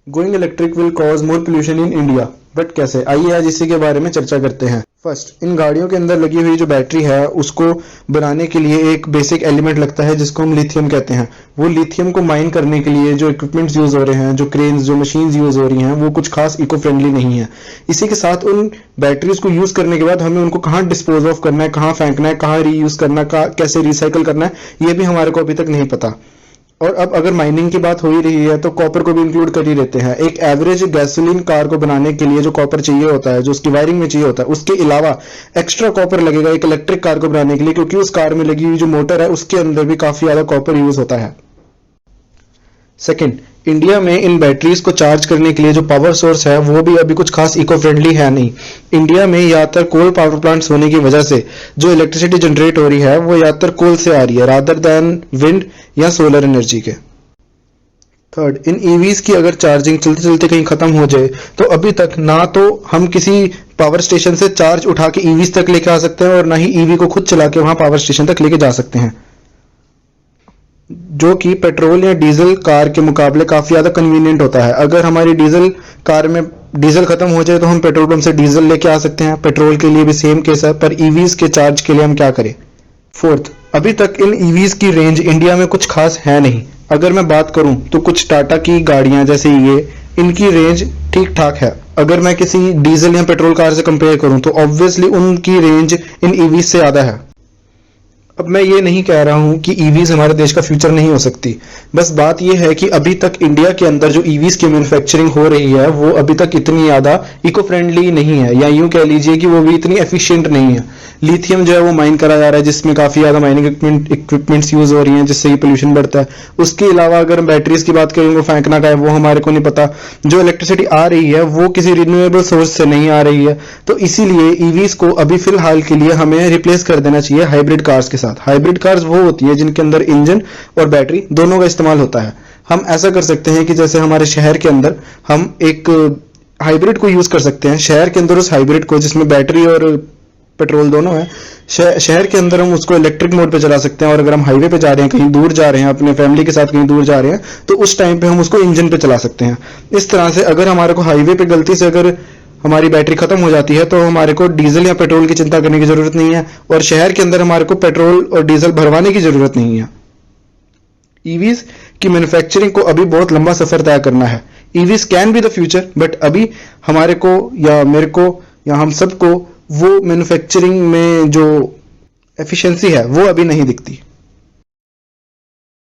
Going electric will cause more pollution in India, but कैसे? आइए आज इसी के बारे में चर्चा करते हैं। फर्स्ट, इन गाड़ियों के अंदर लगी हुई जो बैटरी है उसको बनाने के लिए एक बेसिक एलिमेंट लगता है जिसको हम लिथियम कहते हैं। वो लिथियम को माइन करने के लिए जो इक्विपमेंट्स यूज हो रहे हैं, जो क्रेन्स, जो मशीन्स यूज हो रही हैं, वो कुछ खास इको फ्रेंडली नहीं है। इसी के साथ उन बैटरीज को यूज करने के बाद हमें उनको कहाँ डिस्पोज ऑफ करना है, कहाँ फेंकना है, कहाँ रीयूज करना है, कैसे रिसाइकल करना है, ये भी हमारे को अभी तक नहीं पता। और अब अगर माइनिंग की बात हो ही रही है तो कॉपर को भी इंक्लूड कर ही लेते हैं। एक एवरेज गैसोलीन कार को बनाने के लिए जो कॉपर चाहिए होता है, जो उसकी वायरिंग में चाहिए होता है, उसके अलावा एक्स्ट्रा कॉपर लगेगा एक इलेक्ट्रिक कार को बनाने के लिए, क्योंकि उस कार में लगी हुई जो मोटर है उसके अंदर भी काफी ज्यादा कॉपर यूज होता है। सेकेंड, इंडिया में इन बैटरीज को चार्ज करने के लिए जो पावर सोर्स है वो भी अभी कुछ खास इको फ्रेंडली है नहीं। इंडिया में ज्यादातर कोल पावर प्लांट्स होने की वजह से जो इलेक्ट्रिसिटी जनरेट हो रही है वो ज्यादातर कोल से आ रही है रादर देन विंड या सोलर एनर्जी के। थर्ड, इन ईवीज की अगर चार्जिंग चलते चलते कहीं खत्म हो जाए तो अभी तक ना तो हम किसी पावर स्टेशन से चार्ज उठा के ईवीज तक लेके आ सकते हैं और ना ही ईवी को खुद चला के वहां पावर स्टेशन तक लेके जा सकते हैं, जो कि पेट्रोल या डीजल कार के मुकाबले काफी ज्यादा कन्वीनियंट होता है। अगर हमारी डीजल कार में डीजल खत्म हो जाए तो हम पेट्रोल पंप से डीजल लेके आ सकते हैं। पेट्रोल के लिए भी सेम केस है, पर ईवीज के चार्ज के लिए हम क्या करें? फोर्थ, अभी तक इन ईवीज की रेंज इंडिया में कुछ खास है नहीं। अगर मैं बात करूं तो कुछ टाटा की गाड़ियां जैसे ये, इनकी रेंज ठीक ठाक है। अगर मैं किसी डीजल या पेट्रोल कार से कंपेयर करूं तो ऑब्वियसली उनकी रेंज इन ईवीज से ज्यादा है। अब मैं ये नहीं कह रहा हूं कि ईवीज हमारे देश का फ्यूचर नहीं हो सकती, बस बात ये है कि अभी तक इंडिया के अंदर जो ईवीज की मैन्युफैक्चरिंग हो रही है वो अभी तक इतनी ज्यादा इको फ्रेंडली नहीं है, या यूं कह लीजिए कि वो भी इतनी एफिशिएंट नहीं है। लिथियम जो है वो माइन करा जा रहा है जिसमें काफी ज्यादा माइनिंग इक्विपमेंट्स यूज हो रही हैं जिससे ये पोल्यूशन बढ़ता है। उसके अलावा अगर बैटरीज की बात करें वो फेंकना का है वो हमारे को नहीं पता। जो इलेक्ट्रिसिटी आ रही है वो किसी रिन्यूएबल सोर्स से नहीं आ रही है, तो इसीलिए ईवीज को अभी फिलहाल के लिए हमें रिप्लेस कर देना चाहिए हाइब्रिड कार्स के साथ। हाइब्रिड कार्स वो होती है जिनके अंदर इंजन और बैटरी दोनों का इस्तेमाल होता है। हम ऐसा कर सकते हैं कि जैसे हमारे शहर के अंदर हम एक हाइब्रिड को यूज कर सकते हैं। शहर के अंदर उस हाइब्रिड को, जिसमें बैटरी और पेट्रोल दोनों है, शहर के अंदर हम उसको इलेक्ट्रिक मोड पे चला सकते हैं। और अगर हम हाईवे पे जा रहे हैं, कहीं दूर जा रहे हैं, अपने फैमिली के साथ कहीं दूर जा रहे हैं, तो उस टाइम पे हम उसको इंजन पे चला सकते हैं। इस तरह से अगर हमारे को हाईवे पे गलती से अगर हमारी बैटरी खत्म हो जाती है तो हमारे को डीजल या पेट्रोल की चिंता करने की जरूरत नहीं है, और शहर के अंदर हमारे को पेट्रोल और डीजल भरवाने की जरूरत नहीं है। ईवीज की मैन्युफैक्चरिंग को अभी बहुत लंबा सफर तय करना है। EVs can be the future, but अभी हमारे को या मेरे को या हम सबको वो मैन्युफैक्चरिंग में जो एफिशिएंसी है वो अभी नहीं दिखती।